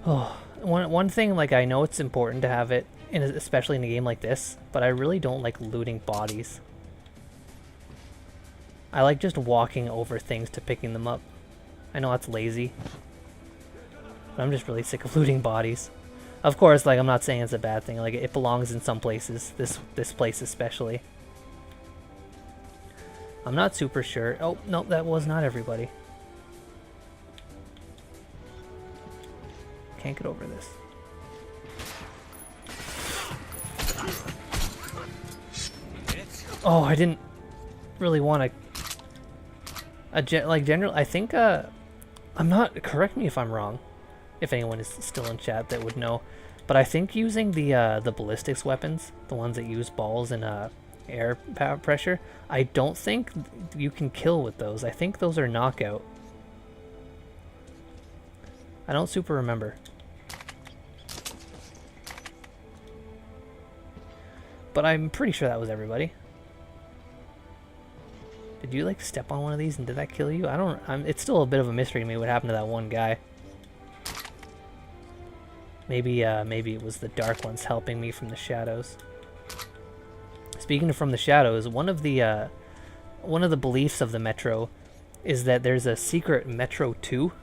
Oh, one thing, like, I know it's important to have it, especially in a game like this, but I really don't like looting bodies. I like just walking over things to picking them up. I know that's lazy, but I'm just really sick of looting bodies. Of course, like, I'm not saying it's a bad thing. Like, it belongs in some places. This place especially. I'm not super sure. Oh, no, that was not everybody. Can't get over this. Oh, I didn't really want to... general, I think, I'm not... Correct me if I'm wrong. If anyone is still in chat that would know. But I think using the ballistics weapons, the ones that use balls and air pressure, I don't think you can kill with those. I think those are knockout. I don't super remember. But I'm pretty sure that was everybody. Did you like step on one of these and did that kill you? It's still a bit of a mystery to me what happened to that one guy. Maybe it was the dark ones helping me from the shadows. Speaking of from the shadows, one of the beliefs of the Metro is that there's a secret Metro 2.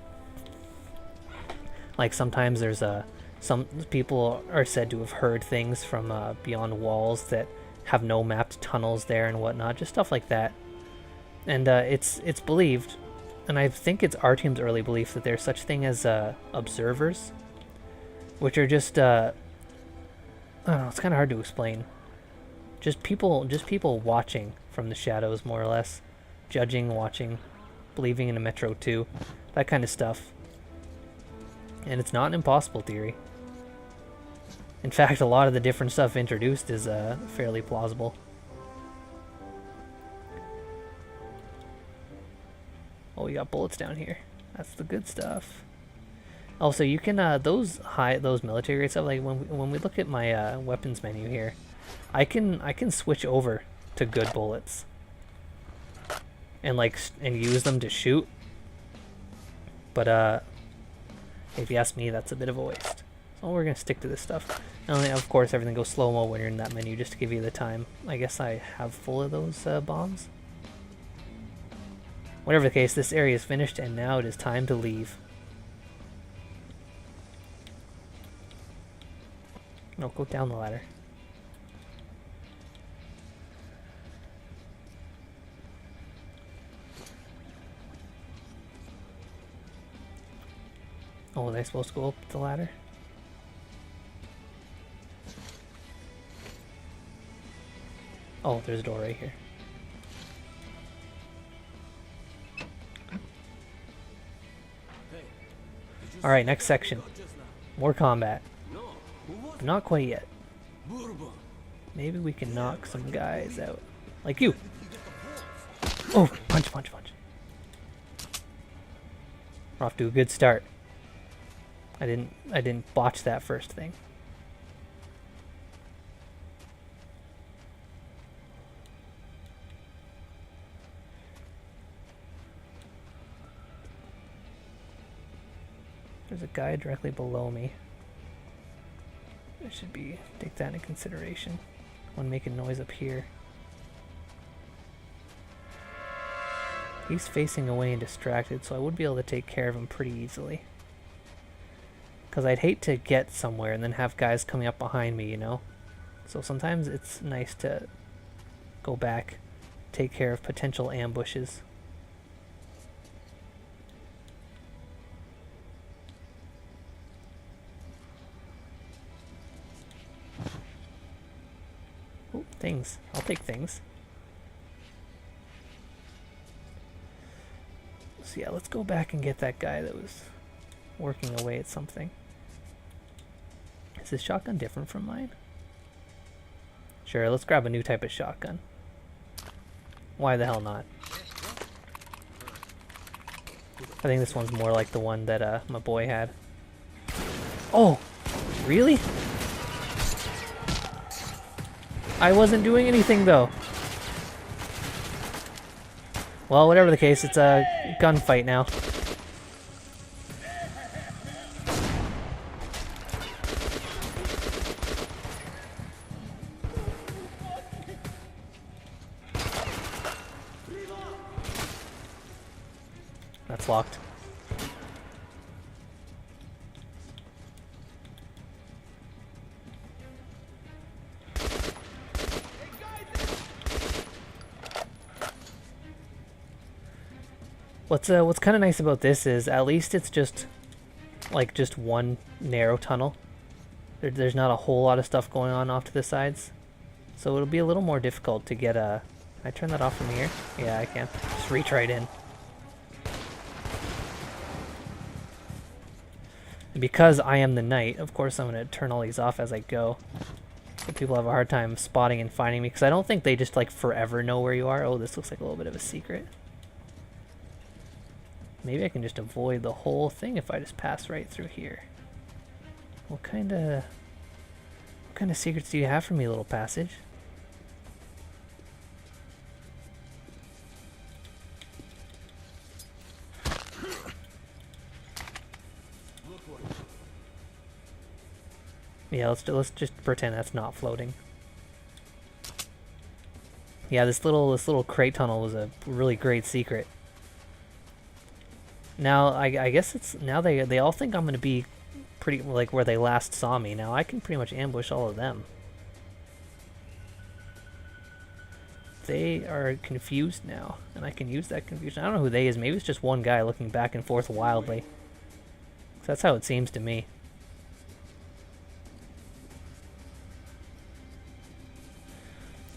Like sometimes there's some people are said to have heard things from beyond walls that have no mapped tunnels there and whatnot, just stuff like that. And it's believed, and I think it's our team's early belief that there's such thing as observers, which are just I don't know, it's kind of hard to explain. Just people watching from the shadows, more or less, judging, watching, believing in a Metro 2, that kind of stuff. And it's not an impossible theory. In fact, a lot of the different stuff introduced is fairly plausible. Oh, we got bullets down here. That's the good stuff. Also, you can those military grade stuff. Like when we look at my weapons menu here, I can switch over to good bullets and and use them to shoot. But if you ask me, that's a bit of a waste. So we're gonna stick to this stuff. And then, of course, everything goes slow-mo when you're in that menu, just to give you the time. I guess I have full of those bombs. Whatever the case, this area is finished, and now it is time to leave. No, go down the ladder. Oh, was I supposed to go up the ladder? Oh, there's a door right here. Alright, next section. More combat. But not quite yet. Maybe we can knock some guys out. Like you! Oh, punch, punch, punch. We're off to a good start. I didn't botch that first thing. There's a guy directly below me. I should take that into consideration when making noise up here. He's facing away and distracted, so I would be able to take care of him pretty easily. Because I'd hate to get somewhere and then have guys coming up behind me, you know? So sometimes it's nice to go back, take care of potential ambushes. Ooh, things. I'll take things. So yeah, let's go back and get that guy that was working away at something. Is this shotgun different from mine? Sure, let's grab a new type of shotgun. Why the hell not? I think this one's more like the one that my boy had. Oh, really? I wasn't doing anything though. Well, whatever the case, it's a gunfight now. that's locked. What's kind of nice about this is at least it's just like just one narrow tunnel. There's not a whole lot of stuff going on off to the sides, so it'll be a little more difficult to get a. Can I turn that off from here? Yeah, I can. Just reach right in. And because I am the knight, of course I'm gonna turn all these off as I go. So people have a hard time spotting and finding me because I don't think they just like forever know where you are. Oh, this looks like a little bit of a secret. Maybe I can just avoid the whole thing if I just pass right through here. What kind of secrets do you have for me, little passage? Yeah, let's just pretend that's not floating. Yeah, this little crate tunnel was a really great secret. Now, I guess it's now they all think I'm gonna be pretty like where they last saw me. Now I can pretty much ambush all of them. They are confused now, and I can use that confusion. I don't know who they is. Maybe it's just one guy looking back and forth wildly. That's how it seems to me.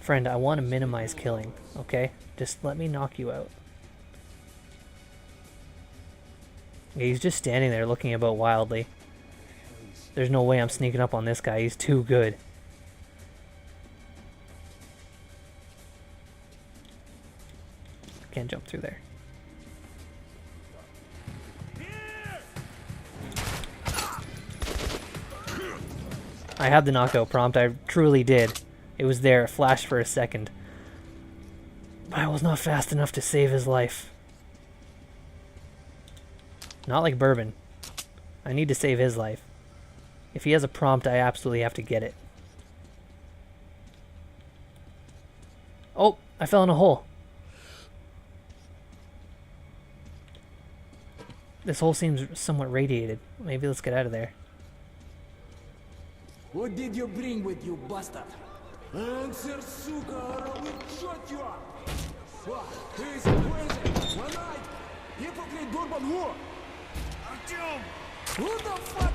Friend, I want to minimize killing, okay? Just let me knock you out. Yeah, he's just standing there looking about wildly. There's no way I'm sneaking up on this guy. He's too good. Can't jump through there. I had the knockout prompt. I truly did. It was there. It flashed for a second. But I was not fast enough to save his life. Not like Bourbon. I need to save his life. If he has a prompt, I absolutely have to get it. Oh, I fell in a hole. This hole seems somewhat radiated. Maybe let's get out of there. What did you bring with you, bastard? Answer, suka, or I will shot you up. What? Who is crazy? One night. Hypocrite Durban who? Artyom! Who the fuck?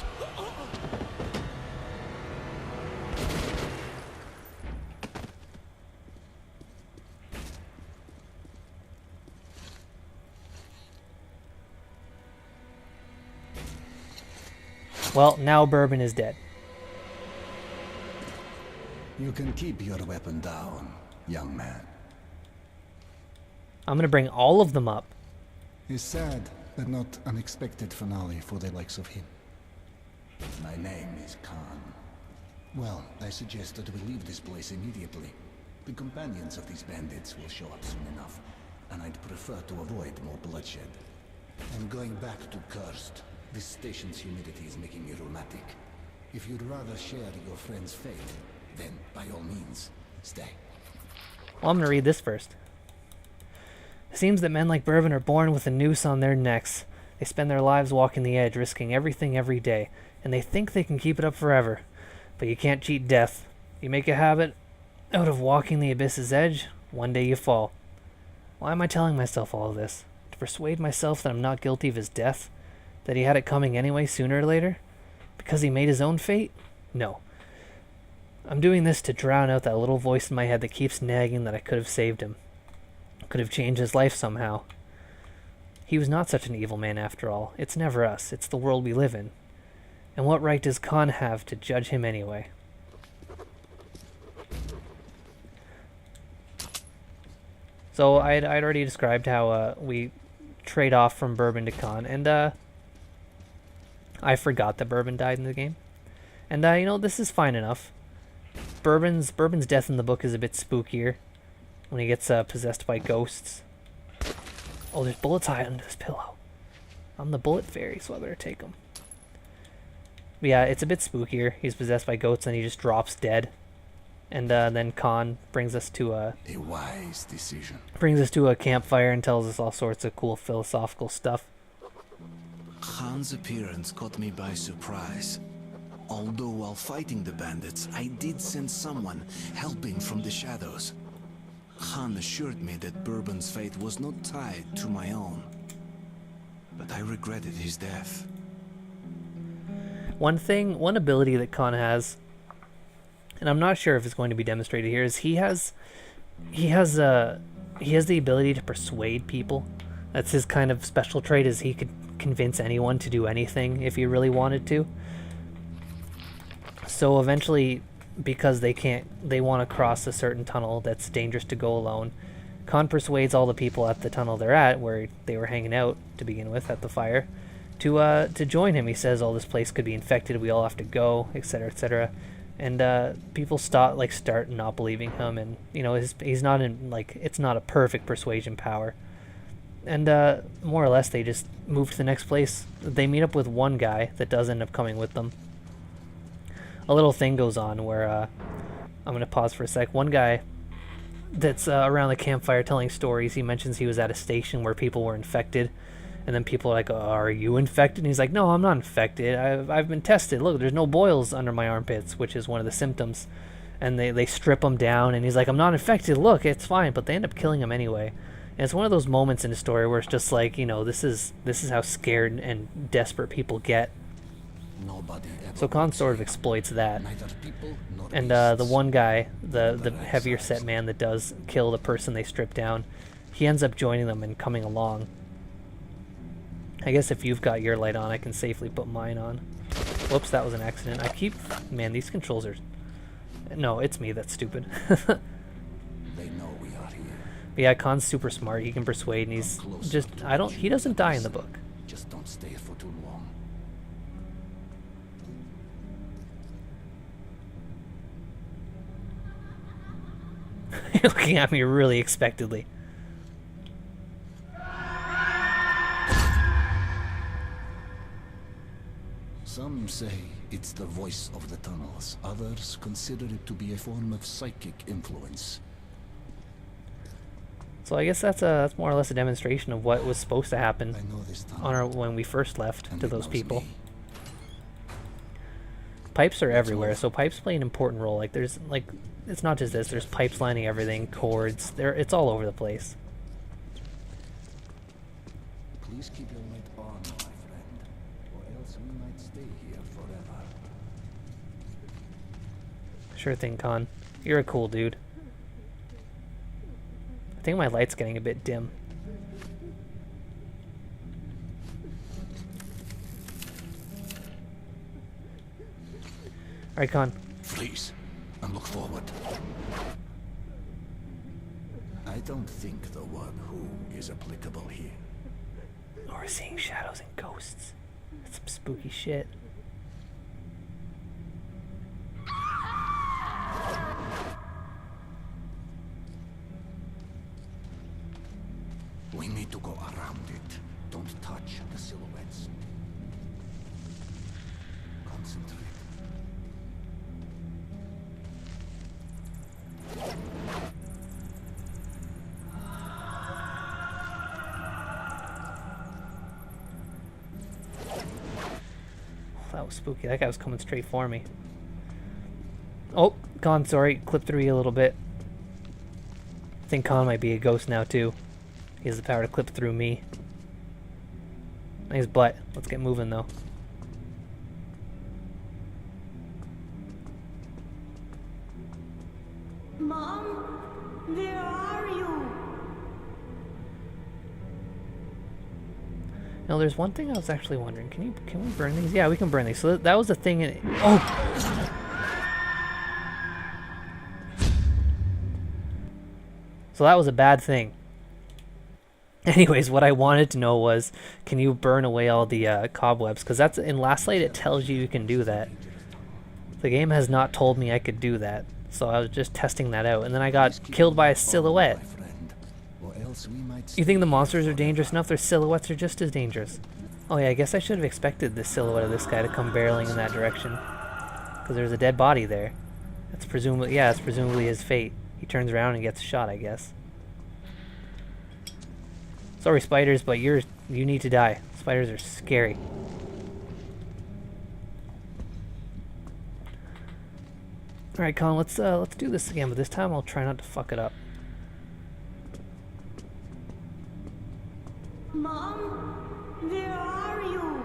Well, now Bourbon is dead. You can keep your weapon down, young man. I'm gonna bring all of them up. A sad but not unexpected finale for the likes of him. My name is Khan. Well, I suggest that we leave this place immediately. The companions of these bandits will show up soon enough, and I'd prefer to avoid more bloodshed. I'm going back to Cursed. This station's humidity is making me rheumatic. If you'd rather share your friend's fate, then by all means, stay. Well, I'm gonna read this first. It seems that men like Bourbon are born with a noose on their necks. They spend their lives walking the edge, risking everything every day, and they think they can keep it up forever. But you can't cheat death. You make a habit out of walking the abyss's edge, one day you fall. Why am I telling myself all of this? To persuade myself that I'm not guilty of his death? That he had it coming anyway, sooner or later? Because he made his own fate? No. I'm doing this to drown out that little voice in my head that keeps nagging that I could have saved him. Could have changed his life somehow. He was not such an evil man after all. It's never us. It's the world we live in. And what right does Khan have to judge him anyway? So I'd already described how we trade off from Bourbon to Khan, and I forgot that Bourbon died in the game. And you know, this is fine enough. Bourbon's death in the book is a bit spookier when he gets possessed by ghosts. Oh, there's bullets hiding under this pillow. I'm the bullet fairy, so I better take them. But yeah, it's a bit spookier. He's possessed by ghosts and he just drops dead. And then Khan brings us to a wise decision. Brings us to a campfire and tells us all sorts of cool philosophical stuff. Khan's appearance caught me by surprise. Although while fighting the bandits, I did sense someone helping from the shadows. Khan assured me that Bourbon's fate was not tied to my own. But I regretted his death. One ability that Khan has, and I'm not sure if it's going to be demonstrated here, is he has the ability to persuade people. That's his kind of special trait, is he could convince anyone to do anything if he really wanted to. So eventually, because they want to cross a certain tunnel that's dangerous to go alone, Khan persuades all the people at the tunnel they're at, where they were hanging out to begin with at the fire, to join him. He says, "Oh, this place could be infected. We all have to go," etc., etc. And people start not believing him, and he's not in it's not a perfect persuasion power. And more or less, they just move to the next place. They meet up with one guy that does end up coming with them. A little thing goes on where I'm going to pause for a sec. One guy that's around the campfire telling stories, he mentions he was at a station where people were infected, and then people are like, "Oh, are you infected?" And he's like, "No, I'm not infected. I've been tested. Look, there's no boils under my armpits," which is one of the symptoms. And they strip him down, and he's like, "I'm not infected. Look, it's fine." But they end up killing him anyway. And it's one of those moments in the story where it's just like, this is how scared and desperate people get. So Khan sort of exploits that. And the one guy, the heavier set man that does kill the person they strip down, he ends up joining them and coming along. I guess if you've got your light on, I can safely put mine on. Whoops, that was an accident. Man, these controls are... No, it's me that's stupid. They know we are here. But yeah, Khan's super smart. He can persuade, and he's just... He doesn't die in the book. Just don't stay for too long. You're looking at me really expectantly. Some say it's the voice of the tunnels. Others consider it to be a form of psychic influence. So I guess that's more or less a demonstration of what was supposed to happen I know this tunnel, when we first left and to it those knows people. me. Pipes are everywhere, so pipes play an important role. There's it's not just this. There's pipes lining everything, cords. It's all over the place. Please keep your light on, my friend, or else we might stay here forever. Sure thing, Khan. You're a cool dude. I think my light's getting a bit dim. Alright, Khan. Please, and look forward. I don't think the word "who" is applicable here. Oh, we're seeing shadows and ghosts. That's some spooky shit. We need to go around it. Don't touch the silhouettes. Concentrate. That was spooky. That guy was coming straight for me. Oh, Khan, sorry. Clipped through you a little bit. I think Khan might be a ghost now, too. He has the power to clip through me. Nice butt. Let's get moving, though. Mom, where are you? Now, there's one thing I was actually wondering. Can we burn these? Yeah, we can burn these. So that was the thing. Oh! So that was a bad thing. Anyways, what I wanted to know was, can you burn away all the cobwebs? Because that's in Last Light, it tells you can do that. The game has not told me I could do that. So I was just testing that out. And then I got killed by a silhouette. You think the monsters are dangerous enough? Their silhouettes are just as dangerous. Oh yeah, I guess I should have expected the silhouette of this guy to come barreling in that direction. Because there's a dead body there. That's presumably, yeah, it's presumably his fate. He turns around and gets shot, I guess. Sorry, spiders, but you need to die. Spiders are scary. Alright, Colin, let's do this again, but this time I'll try not to fuck it up. Mom, where are you?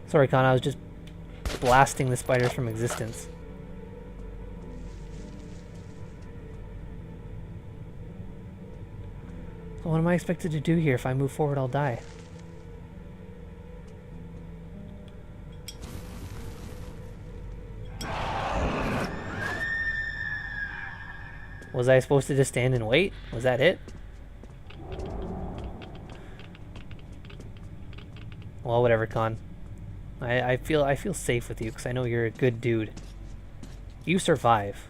Sorry, Colin, I was just blasting the spiders from existence. So what am I expected to do here? If I move forward, I'll die. Was I supposed to just stand and wait? Was that it? Well, whatever, Con. I feel safe with you because I know you're a good dude. You survive.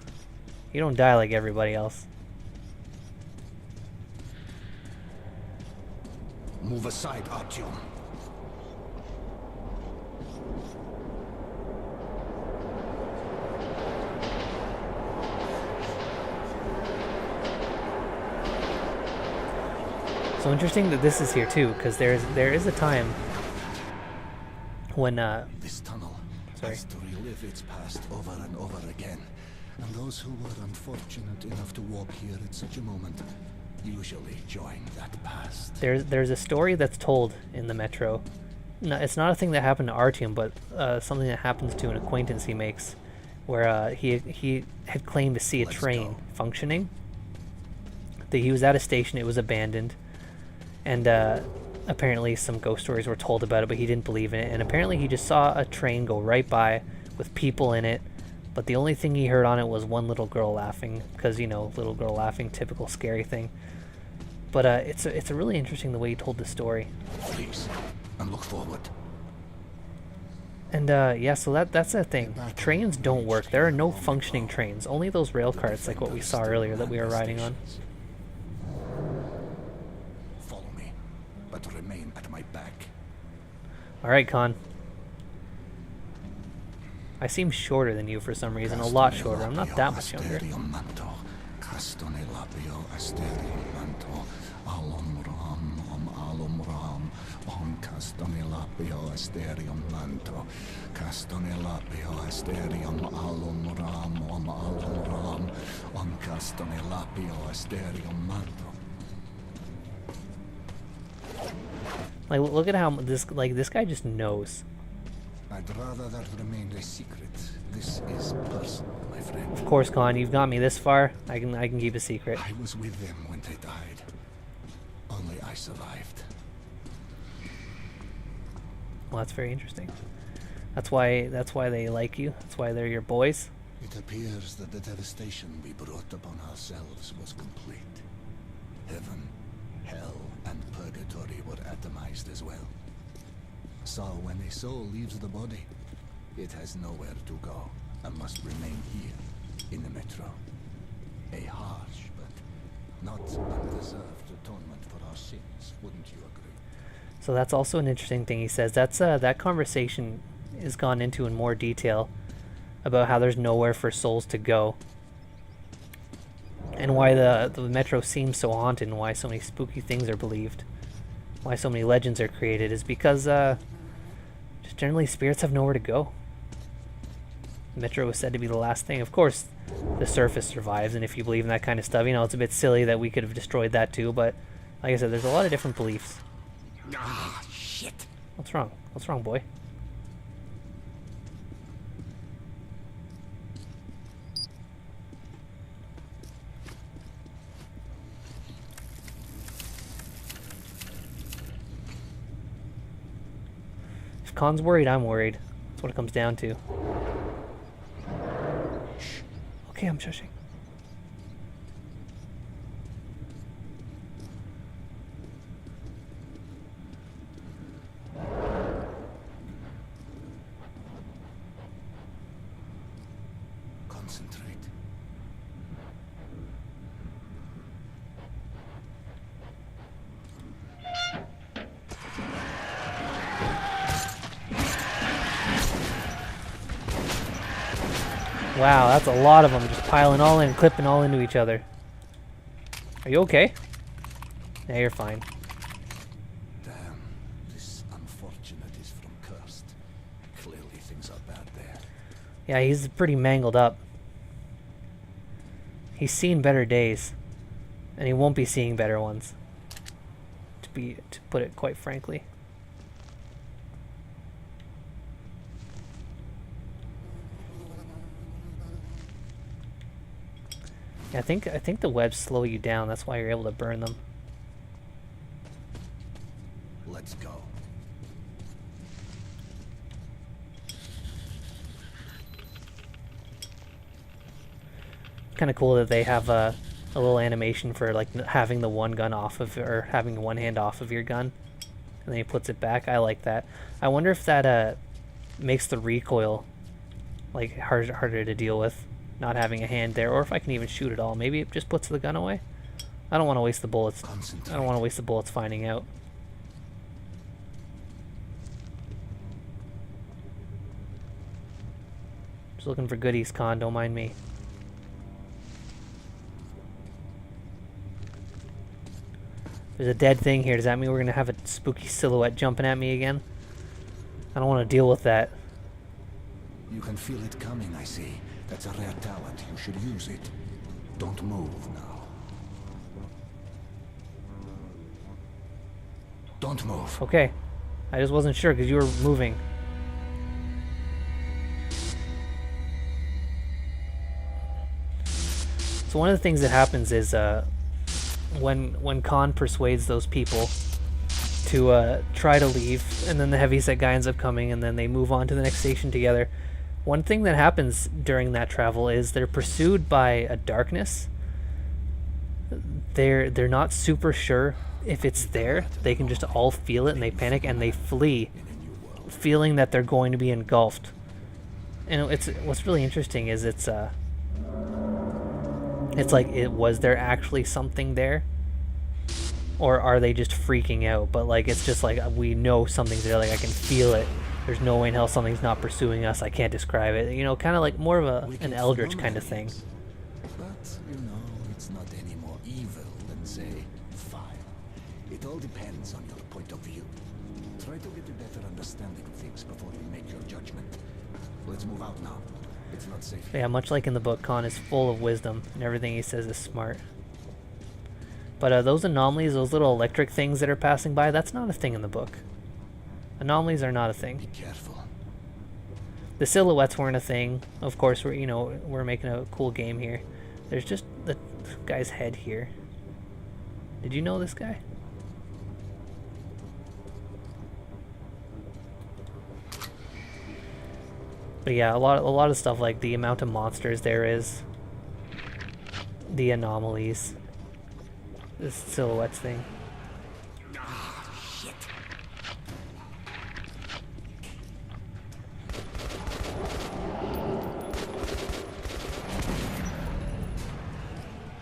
You don't die like everybody else. Move aside, Artyom. So interesting that this is here too, because there is a time when This tunnel Sorry. has to relive its past over and over again. And those who were unfortunate enough to walk here at such a moment usually join that past. there's a story that's told in the metro. No, it's not a thing that happened to Artyom, but something that happens to an acquaintance he makes, where he had claimed to see a Let's train go. functioning. That he was at a station, it was abandoned, and apparently some ghost stories were told about it, but he didn't believe in it. And apparently he just saw a train go right by with people in it, but the only thing he heard on it was one little girl laughing, because, you know, little girl laughing, typical scary thing. But it's a really interesting the way he told the story. Please, and look forward. And yeah, so that's the thing. Trains don't work. There are no functioning trains. Only those rail carts like what we saw earlier that we were riding on. Follow me, but remain at my back. Alright, Con. I seem shorter than you for some reason. A lot shorter. I'm not that much younger. Like, look at how this guy just knows. I'd rather that remained a secret. This is personal, my friend. Of course, Con, you've got me this far. I can keep a secret. I was with them when they died. Only I survived. Well, that's very interesting. That's why they like you. That's why they're your boys. It appears that the devastation we brought upon ourselves was complete. Heaven, hell, and purgatory were atomized as well. So when a soul leaves the body, it has nowhere to go and must remain here in the metro. A harsh but not undeserved atonement for our sins, wouldn't you agree? So that's also an interesting thing he says. That's that conversation is gone into in more detail about how there's nowhere for souls to go, and why the metro seems so haunted, and why so many spooky things are believed, why so many legends are created, is because just generally spirits have nowhere to go. The metro was said to be the last thing. Of course, the surface survives, and if you believe in that kind of stuff, you know, it's a bit silly that we could have destroyed that too, but like I said, there's a lot of different beliefs. Ah, shit! What's wrong? What's wrong, boy? If Khan's worried, I'm worried. That's what it comes down to. Okay, I'm shushing. Concentrate. Wow, that's a lot of them just piling all in, clipping all into each other. Are you okay? Yeah, you're fine. Damn, this unfortunate is from Cursed. Clearly things are bad there. Yeah, he's pretty mangled up. He's seen better days, and he won't be seeing better ones. To put it quite frankly. Yeah, I think the webs slow you down. That's why you're able to burn them. Let's go. Kind of cool that they have a little animation for like having the one gun off of, or having one hand off of your gun, and then he puts it back. I like that. I wonder if that makes the recoil like harder to deal with, not having a hand there, or if I can even shoot at all. Maybe it just puts the gun away. I don't want to waste the bullets. I don't want to waste the bullets finding out. Just looking for goodies, Con. Don't mind me. There's a dead thing here. Does that mean we're going to have a spooky silhouette jumping at me again? I don't want to deal with that. You can feel it coming, I see. That's a rare talent. You should use it. Don't move now. Don't move. Okay. I just wasn't sure because you were moving. So one of the things that happens is when Khan persuades those people to try to leave, and then the heavyset guy ends up coming, and then they move on to the next station together. One thing that happens during that travel is they're pursued by a darkness. They're not super sure if it's there. They can just all feel it, and they panic and they flee, feeling that they're going to be engulfed. And what's really interesting is it's like, was there actually something there? Or are they just freaking out? But like, it's just like, we know something's there, like I can feel it. There's no way in hell something's not pursuing us. I can't describe it. You know, kind of like more of an eldritch kind of thing. But, you know, it's not any more evil than, say, fire. It all depends on your point of view. Try to get a better understanding of things before you make your judgment. Let's move out now. It's not safe. Yeah, much like in the book, Khan is full of wisdom, and everything he says is smart. But those anomalies, those little electric things that are passing by, that's not a thing in the book. Anomalies are not a thing. Be careful. The silhouettes weren't a thing. Of course, we're making a cool game here. There's just the guy's head here. Did you know this guy? But yeah, a lot of stuff, like the amount of monsters there is, the anomalies, this silhouettes thing.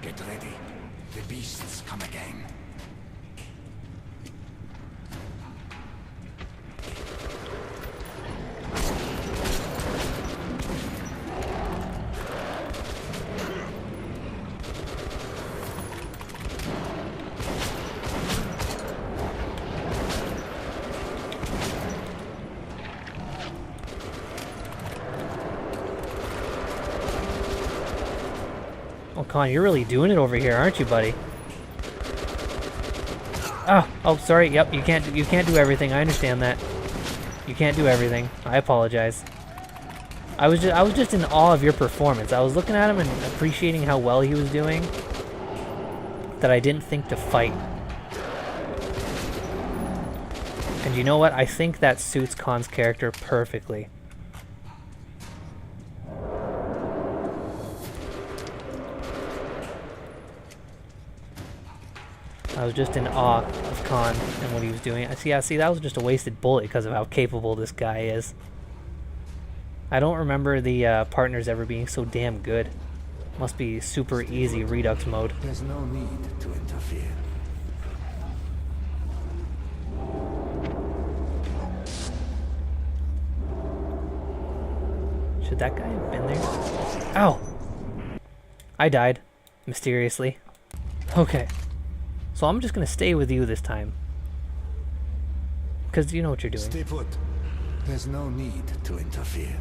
Get ready. The beasts come again. Oh, Con, you're really doing it over here, aren't you, buddy? Oh, sorry. Yep, you can't do everything. I understand that. You can't do everything. I apologize. I was just in awe of your performance. I was looking at him and appreciating how well he was doing, that I didn't think to fight. And you know what? I think that suits Khan's character perfectly. I was just in awe of Khan and what he was doing. See, that was just a wasted bullet because of how capable this guy is. I don't remember the partners ever being so damn good. Must be super easy Redux mode. There's no need to interfere. Should that guy have been there? Ow! I died. Mysteriously. Okay. So I'm just gonna stay with you this time. Because you know what you're doing. Stay put. There's no need to interfere.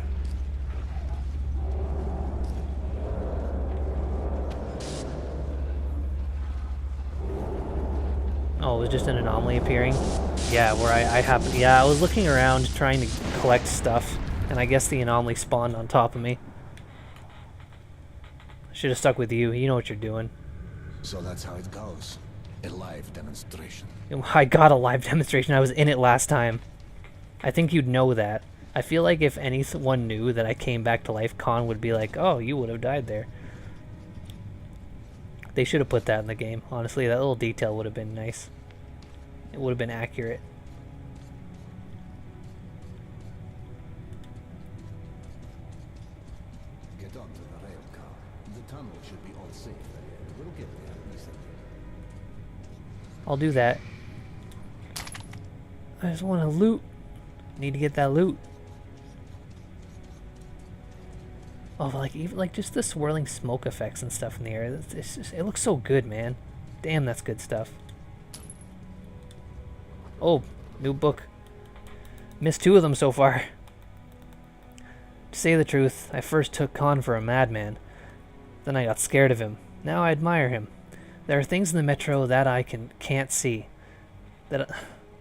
Oh, it was just an anomaly appearing? Yeah, where I happened. Yeah, I was looking around trying to collect stuff, and I guess the anomaly spawned on top of me. Should have stuck with you. You know what you're doing. So that's how it goes. A live demonstration. I got a live demonstration. I was in it last time. I think you'd know that. I feel like if anyone knew that I came back to life, Khan would be like, oh, you would have died there. They should have put that in the game. Honestly, that little detail would have been nice. It would have been accurate. Get onto the rail car. The tunnel should be all safe there. We'll get there easily. I'll do that. I just want to loot. Need to get that loot. Oh, like even like just the swirling smoke effects and stuff in the air. It's just, it looks so good, man. Damn, that's good stuff. Oh, new book. Missed 2 of them so far. To say the truth, I first took Khan for a madman. Then I got scared of him. Now I admire him. There are things in the metro that I can't see. There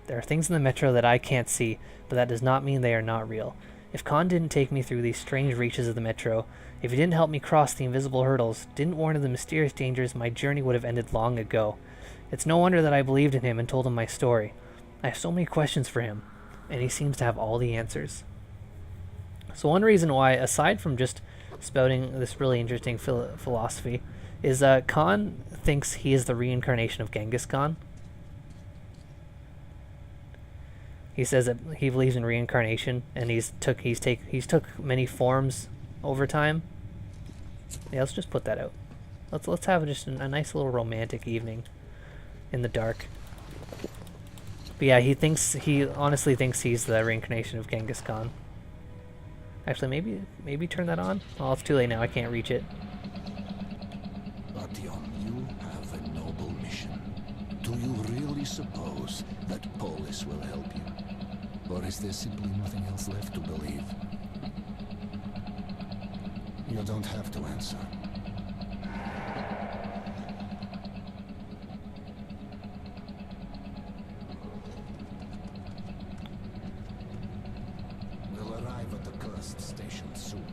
are things in the metro that I can't see, but that does not mean they are not real. If Khan didn't take me through these strange reaches of the metro, if he didn't help me cross the invisible hurdles, didn't warn of the mysterious dangers, my journey would have ended long ago. It's no wonder that I believed in him and told him my story. I have so many questions for him, and he seems to have all the answers. So one reason why, aside from just spouting this really interesting philosophy, is Khan thinks he is the reincarnation of Genghis Khan. He says that he believes in reincarnation, and he's took many forms over time. Yeah, let's just put that out. Let's have just a nice little romantic evening in the dark. But yeah, he honestly thinks he's the reincarnation of Genghis Khan. Actually, maybe turn that on. Oh, it's too late now. I can't reach it. Artyom, you have a noble mission. Do you really suppose that Polis will help you? Or is there simply nothing else left to believe? You don't have to answer. We'll arrive at the cursed station soon.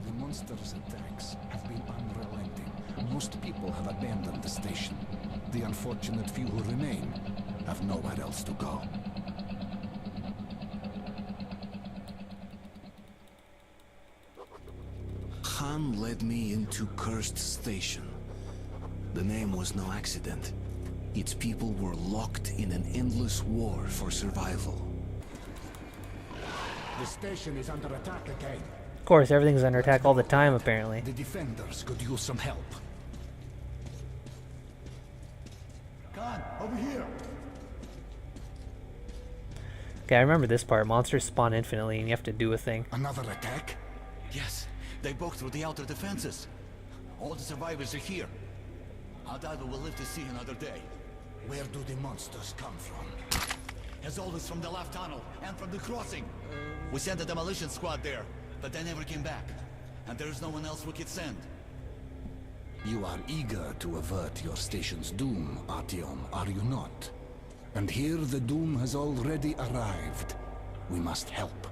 The monster's attacks have been unrelenting. Most people have abandoned the station. The unfortunate few who remain have nowhere else to go. Khan led me into Cursed Station. The name was no accident. Its people were locked in an endless war for survival. The station is under attack again. Of course, everything's under attack all the time, apparently. The defenders could use some help. Khan, over here. Okay, I remember this part. Monsters spawn infinitely, and you have to do a thing. Another attack? Yes, they broke through the outer defenses. All the survivors are here. I doubt we will live to see another day. Where do the monsters come from? As always, from the left tunnel and from the crossing. We sent a demolition squad there, but they never came back. And there is no one else we could send. You are eager to avert your station's doom, Artyom, are you not? And here the doom has already arrived. We must help.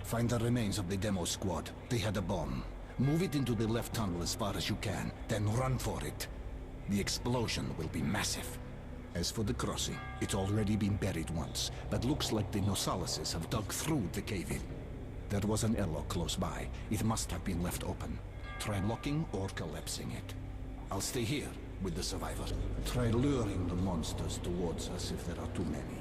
Find the remains of the demo squad. They had a bomb. Move it into the left tunnel as far as you can, then run for it. The explosion will be massive. As for the crossing, it's already been buried once, but looks like the Nosalises have dug through the cave-in. There was an airlock close by. It must have been left open. Try locking or collapsing it. I'll stay here with the survivors. Try luring the monsters towards us if there are too many.